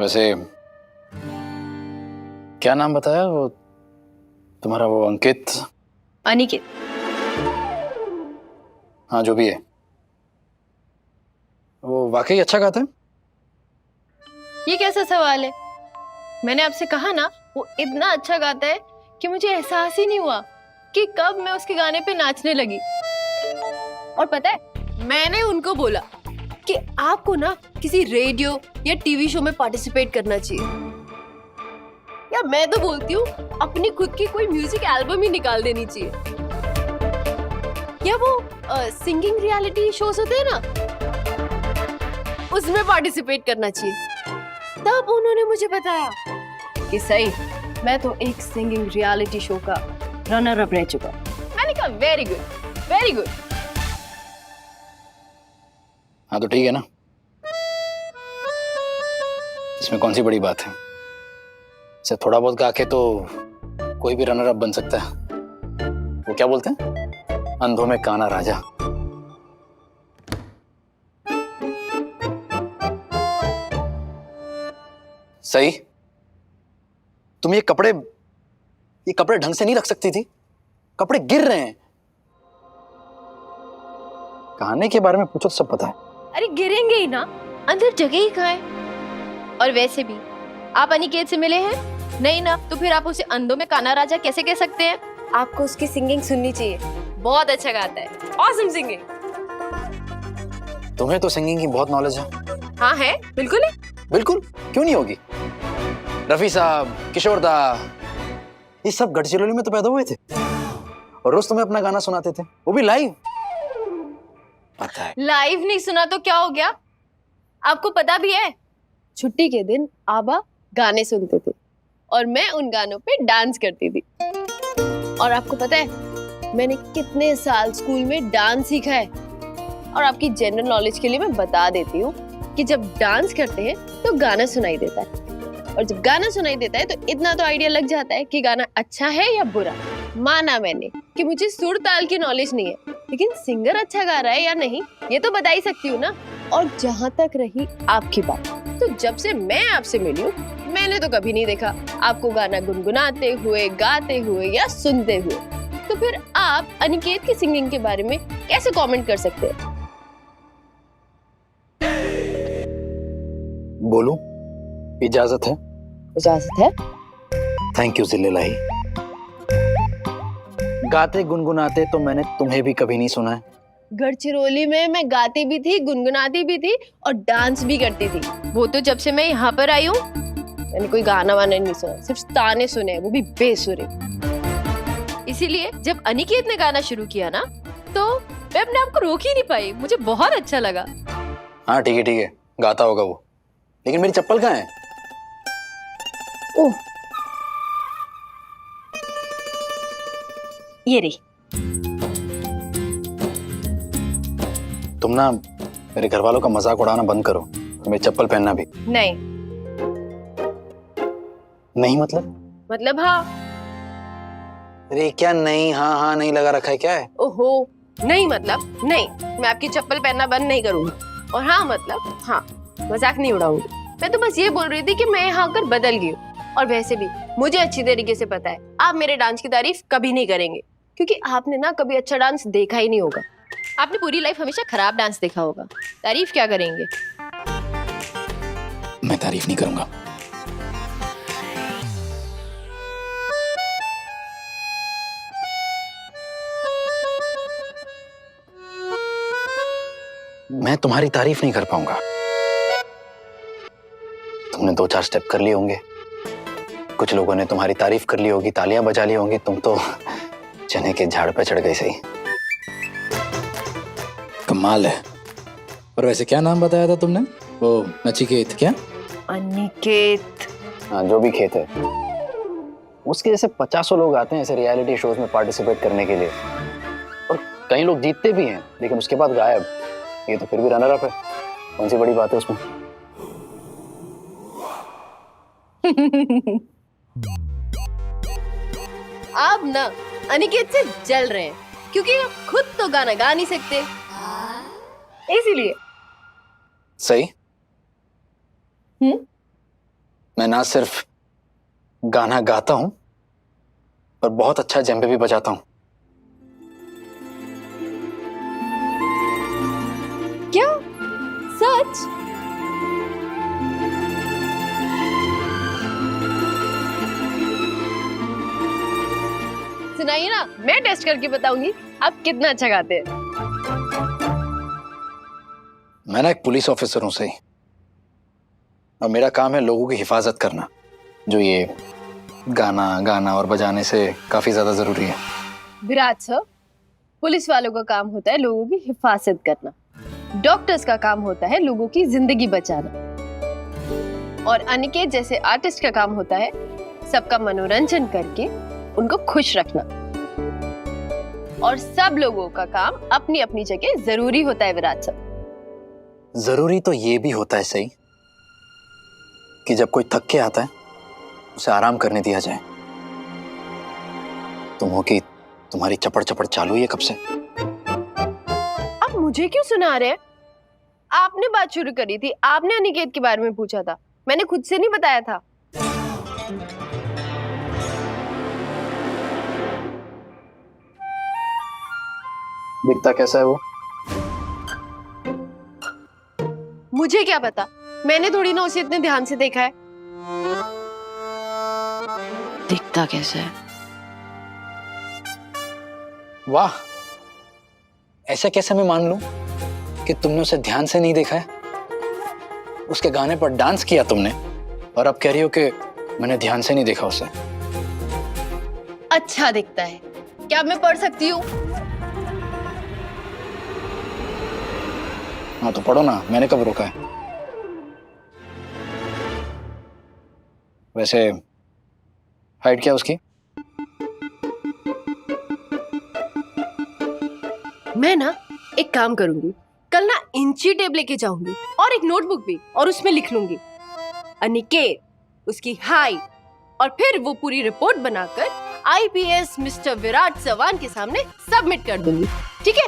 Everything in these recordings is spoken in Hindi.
वैसे क्या नाम बताया वो तुम्हारा? वो अंकित? अनिकेत। हाँ जो भी है, वो वाकई अच्छा गाता है? ये कैसा सवाल है? मैंने आपसे कहा ना, वो इतना अच्छा गाता है कि मुझे एहसास ही नहीं हुआ कि कब मैं उसके गाने पे नाचने लगी। और पता है, मैंने उनको बोला कि आपको ना किसी रेडियो या टीवी शो में पार्टिसिपेट करना चाहिए। या मैं तो बोलती हूँ अपनी खुद की कोई म्यूजिक एल्बम ही निकाल देनी चाहिए। या वो सिंगिंग रियलिटी शोज होते हैं ना, उसमें पार्टिसिपेट करना चाहिए। तब उन्होंने मुझे बताया कि सही, मैं तो एक सिंगिंग रियलिटी शो का रनर अप रह चुका। मैंने कहा वेरी गुड, वेरी गुड। हाँ तो ठीक है ना, इसमें कौन सी बड़ी बात है? इसे थोड़ा बहुत गा के तो कोई भी रनर अप बन सकता है। वो क्या बोलते हैं, अंधों में काना राजा। सही, तुम ये कपड़े ढंग से नहीं रख सकती थी? कपड़े गिर रहे हैं। गाने के बारे में पूछो तो सब पता है। अरे गिरेंगे ही ना, अंदर जगह ही कहाँ है। और वैसे भी आप अनिकेत से मिले हैं नहीं ना, तो फिर आप उसे अंधों में काना राजा कैसे कह सकते हैं? आपको उसकी सिंगिंग सुननी चाहिए, बहुत अच्छा गाता है। Awesome singing. तुम्हें तो सिंगिंग की बहुत नॉलेज है। हाँ है, बिल्कुल है। बिल्कुल, क्यों नहीं होगी? रफी साहब, किशोर दा, ये सब गढ़चिरौली में तो पैदा हुए थे और रोज तुम्हें अपना गाना सुनाते थे, वो भी लाइव। पता है। लाइव नहीं सुना तो क्या हो गया? आपको पता भी है, छुट्टी के दिन आबा गाने सुनते थे और मैं उन गानों पे डांस करती थी। और आपको पता है, मैंने कितने साल स्कूल में डांस सीखा है। और आपकी जनरल नॉलेज के लिए मैं बता देती हूँ कि जब डांस करते हैं तो गाना सुनाई देता है, और जब गाना सुनाई देता है तो इतना तो आइडिया लग जाता है कि गाना अच्छा है या बुरा। माना मैंने कि मुझे सुर ताल की नॉलेज नहीं है, लेकिन सिंगर अच्छा गा रहा है या नहीं ये तो बता ही सकती हूँ ना। और जहाँ तक रही आपकी बात, तो जब से मैं आपसे मिली हूँ मैंने तो कभी नहीं देखा आपको गाना गुनगुनाते हुए, गाते हुए या सुनते हुए। तो फिर आप अनिकेत की सिंगिंग के बारे में कैसे कमेंट कर सकते हैं? बोलूं? इजाजत है? इजाजत है। थैंक यू जिल्लेलाही। गाते गुनगुनाते तो मैंने तुम्हें भी कभी नहीं सुना है। गढ़चिरौली में मैं गाती भी थी, गुनगुनाती भी थी और डांस भी करती थी। वो तो जब से मैं यहाँ पर आई हूँ मैंने कोई गाना वाना नहीं सुना, सिर्फ ताने सुने, वो भी बेसुरे। इसीलिए जब अनिकेत ने गाना शुरू किया ना, तो मैं अपने आप को रोक ही नहीं पाई। मुझे बहुत अच्छा लगा। हाँ ठीक है, गाता होगा वो, लेकिन मेरी चप्पल कहाँ है? ओह, ये रही। तुम ना मेरे घर वालों का मजाक उड़ाना बंद करो, मेरी चप्पल पहनना भी। नहीं नहीं मतलब हाँ। अरे क्या नहीं? हाँ हाँ नहीं लगा रखा है क्या है? ओहो, नहीं मतलब नहीं, मैं आपकी चप्पल पहनना बंद नहीं करूंगी। और हाँ मतलब हाँ, मजाक नहीं उड़ाऊंगी। मैं तो बस ये बोल रही थी कि मैं यहाँ आकर बदल गई हूँ। और वैसे भी मुझे अच्छी तरीके से पता है आप मेरे डांस की तारीफ कभी नहीं करेंगे, क्योंकि आपने ना कभी अच्छा डांस देखा ही नहीं होगा। आपने पूरी लाइफ हमेशा खराब डांस देखा होगा। तारीफ क्या करेंगे? मैं तारीफ नहीं करूंगा। मैं तुम्हारी तारीफ नहीं कर पाऊंगा। तुमने 2-4 स्टेप कर लिए होंगे, कुछ लोगों ने तुम्हारी तारीफ कर ली होगी, तालियां बजा ली होंगी, तुम तो चने के झाड़ पे चढ़ गई। सही कमाल है। और वैसे क्या नाम बताया था तुमने? वो नचिकेत क्या? अनिकेत। हाँ जो भी खेत है, उसके जैसे 50 लोग आते हैं ऐसे रियलिटी शोज में पार्टिसिपेट करने के लिए, और कई लोग जीतते भी हैं लेकिन उसके बाद गायब। ये तो फिर भी रनर अप है, कौन सी बड़ी बात है उसमें? आप ना अनिकेत से जल रहे हैं क्योंकि आप खुद तो गाना गा नहीं सकते, इसीलिए। सही। मैं ना सिर्फ गाना गाता हूं पर बहुत अच्छा जेम्बे भी बजाता हूं। क्या? सच? सुनाइए ना, मैं टेस्ट करके बताऊंगी आप कितना अच्छा गाते हैं। मैं ना एक पुलिस ऑफिसर हूं सही, और मेरा काम है लोगों की हिफाजत करना, जो ये गाना और बजाने से काफी ज्यादा जरूरी है। विराट सर, पुलिस वालों का काम होता है लोगों की हिफाजत करना, डॉक्टर्स का काम होता है लोगों की जिंदगी बचाना, और अनिकेत जैसे आर्टिस्ट का काम होता है सबका मनोरंजन करके उनको खुश रखना। और सब लोगों का काम अपनी अपनी जगह जरूरी होता है विराट सर। जरूरी तो ये भी होता है सही कि जब कोई थक के आता है उसे आराम करने दिया जाए। तुम हो कि तुम्हारी चपड़ चपड़ चालू है कब से? आप मुझे क्यों सुना रहे हैं? आपने बात शुरू करी थी, आपने अनिकेत के बारे में पूछा था, मैंने खुद से नहीं बताया था। दिखता कैसा है वो? मुझे क्या पता, मैंने थोड़ी ना उसे इतने ध्यान से देखा है। दिखता कैसा है? वाह, ऐसा कैसे मैं मान लूं कि तुमने उसे ध्यान से नहीं देखा है? उसके गाने पर डांस किया तुमने और अब कह रही हो कि मैंने ध्यान से नहीं देखा उसे। अच्छा दिखता है, क्या मैं पढ़ सकती हूँ? हाँ तो पढ़ो ना, मैंने कब रोका है? वैसे हाइट क्या उसकी? मैं ना एक काम करूंगी, कल ना इंची टेप लेके जाऊंगी और एक नोटबुक भी, और उसमें लिख लूंगी अनिकेत, उसकी हाइट, और फिर वो पूरी रिपोर्ट बनाकर आईपीएस मिस्टर विराट चव्हाण के सामने सबमिट कर दूंगी। ठीक है?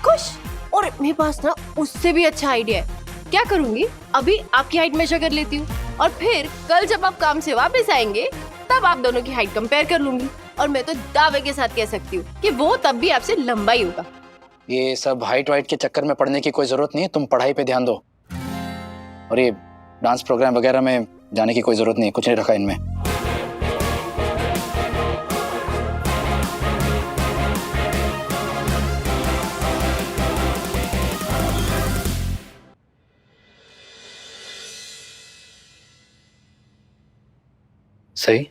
खुश? और मेरे पास ना उससे भी अच्छा आइडिया है। क्या करूंगी, अभी आपकी हाइट मेजर कर लेती हूँ, और फिर कल जब आप काम से वापस आएंगे तब आप दोनों की हाइट कंपेयर कर लूंगी, और मैं तो दावे के साथ कह सकती हूँ कि वो तब भी आपसे लंबा ही होगा। ये सब हाइट वाइट के चक्कर में पढ़ने की कोई जरूरत नहीं है, तुम पढ़ाई पे ध्यान दो। और ये डांस प्रोग्राम वगैरह में जाने की कोई जरूरत नहीं है, कुछ नहीं रखा इनमें। सही?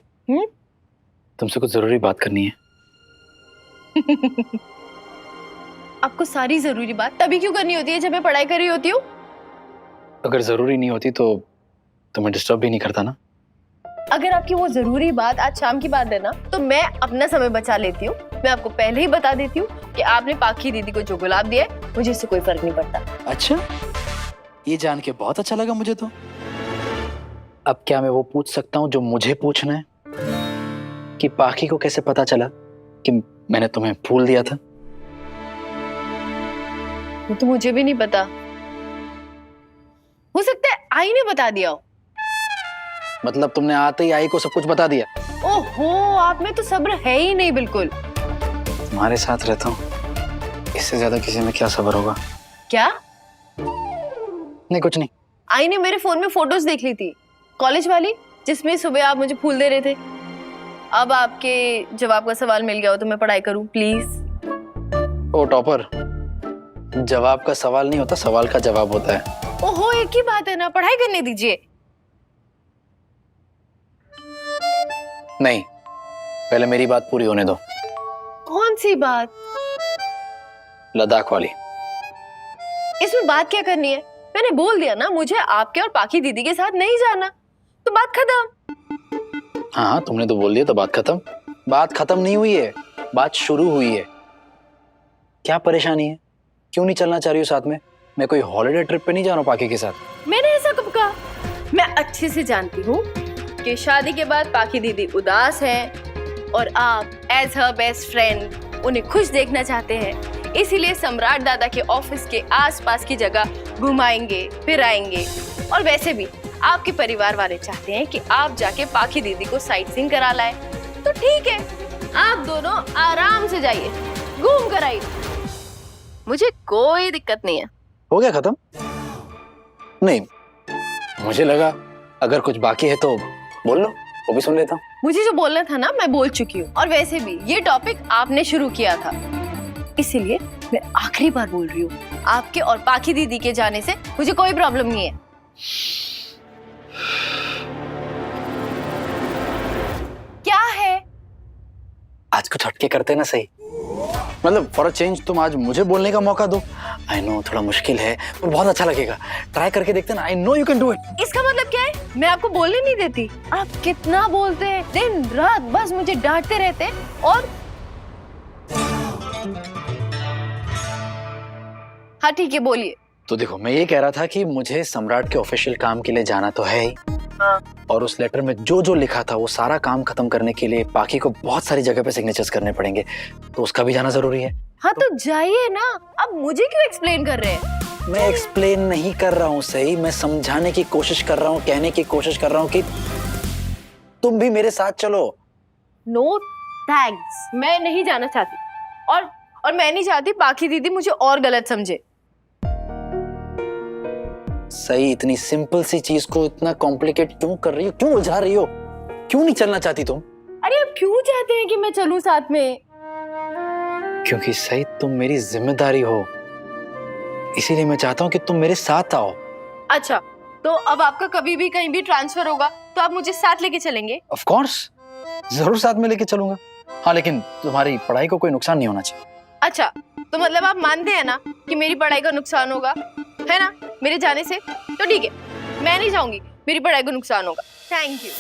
तुमसे कुछ जरूरी बात करनी है। आपको सारी जरूरी बात तभी क्यों करनी होती है जब मैं पढ़ाई कर रही होती हूँ? अगर जरूरी नहीं होती तो तुम्हें डिस्टर्ब भी नहीं करता ना। अगर आपकी वो जरूरी बात आज शाम की बात है ना, तो मैं अपना समय बचा लेती हूँ। मैं आपको पहले ही बता देती हूँ कि आपने पाखी दीदी को जो गुलाब दिया है, मुझे इससे कोई फर्क नहीं पड़ता। अच्छा, ये जान के बहुत अच्छा लगा मुझे तो। अब क्या मैं वो पूछ सकता हूँ जो मुझे पूछना है, कि पाखी को कैसे पता चला कि मैंने तुम्हें फूल दिया था? वो तो मुझे भी नहीं पता, हो सकता है आई ने बता दिया हो। मतलब तुमने आते ही आई को सब कुछ बता दिया? ओहो, आप में तो सब्र है ही नहीं बिल्कुल। तुम्हारे साथ रहता हूँ, इससे ज्यादा किसी में क्या सब्र होगा? क्या? नहीं कुछ नहीं। आई ने मेरे फोन में फोटोज देख ली थी, कॉलेज वाली, जिसमें सुबह आप मुझे फूल दे रहे थे। अब आपके जवाब का सवाल मिल गया हो तो मैं पढ़ाई करूं प्लीज। ओ टॉपर, जवाब का सवाल नहीं होता, सवाल का जवाब होता है। ओहो, एक ही बात है ना, पढ़ाई करने दीजिए। नहीं, पहले मेरी बात पूरी होने दो। कौन सी बात? लद्दाख वाली। इसमें बात क्या करनी है? मैंने बोल दिया ना, मुझे आपके और पाखी दीदी के साथ नहीं जाना, तो बात खत्म। हाँ हाँ, तुमने तो बोल दिया तो बात खत्म। बात खत्म नहीं हुई है, बात शुरू हुई है। क्या परेशानी है? क्यों नहीं चलना चाह रही हो साथ में? मैं कोई हॉलिडे ट्रिप पे नहीं जा रहा हूँ पाखी के साथ। मैंने ऐसा कब कहा? मैं अच्छे से जानती हूँ कि शादी के बाद पाखी दीदी उदास हैं और आप एज हर बेस्ट फ्रेंड उन्हें खुश देखना चाहते हैं, इसीलिए सम्राट दादा के ऑफिस के आसपास की जगह घुमाएंगे फिराएंगे। और वैसे भी आपके परिवार वाले चाहते हैं कि आप जाके पाखी दीदी को साइट सीइंग करा लाए, तो ठीक है, आप दोनों आराम से जाइए, घूम कर आइए, मुझे कोई दिक्कत नहीं है। हो गया खत्म? नहीं, मुझे लगा अगर कुछ बाकी है तो बोल लो, वो भी सुन लेता हूँ। मुझे जो बोलना था ना, मैं बोल चुकी हूँ, और वैसे भी ये टॉपिक आपने शुरू किया था, इसीलिए मैं आखिरी बार बोल रही हूँ, आपके और पाखी दीदी के जाने से मुझे कोई प्रॉब्लम नहीं है। क्या है? आज कुछ हटके करते ना सही, मतलब फॉर अ चेंज तुम आज मुझे बोलने का मौका दो। आई नो थोड़ा मुश्किल है पर बहुत अच्छा लगेगा, ट्राई करके देखते ना। I know you can do it. इसका मतलब क्या है? मैं आपको बोलने नहीं देती? आप कितना बोलते हैं, दिन रात बस मुझे डांटते रहते हैं। और हाँ ठीक है, बोलिए। तो देखो, मैं ये कह रहा था कि मुझे सम्राट के ऑफिशियल काम के लिए जाना तो है ही, और उस लेटर में जो जो लिखा था वो सारा काम खत्म करने के लिए पाखी को बहुत सारी जगह पे सिग्नेचर्स करने पड़ेंगे, तो उसका भी जाना जरूरी है। हाँ तो जाइए ना, अब मुझे क्यों एक्सप्लेन कर रहे हैं? मैं एक्सप्लेन नहीं कर रहा हूँ सही, मैं समझाने की कोशिश कर रहा हूँ, कहने की कोशिश कर रहा हूँ कि तुम भी मेरे साथ चलो। नो थैंक्स, मैं नहीं जाना चाहती, और मैं नहीं चाहती पाखी दीदी मुझे और गलत समझे। सही, इतनी सिंपल सी चीज को इतना कॉम्प्लिकेट क्यों कर रही हो, क्यों उलझा रही हो? क्यों नहीं चलना चाहती तुम? अरे आप क्यों चाहते हैं कि मैं चलूं साथ में? क्योंकि सही तुम मेरी जिम्मेदारी हो, इसीलिए मैं चाहता हूँ कि तुम मेरे साथ आओ। अच्छा, तो अब आपका कभी भी कहीं भी ट्रांसफर होगा तो आप मुझे साथ लेके चलेंगे? ऑफ कोर्स, जरूर साथ में लेके चलूंगा। हाँ, लेकिन तुम्हारी पढ़ाई को कोई नुकसान नहीं होना चाहिए। अच्छा, तो मतलब आप मानते हैं ना कि मेरी पढ़ाई का नुकसान होगा, है ना, मेरे जाने से? तो ठीक है, मैं नहीं जाऊंगी, मेरी पढ़ाई को नुकसान होगा। Thank you.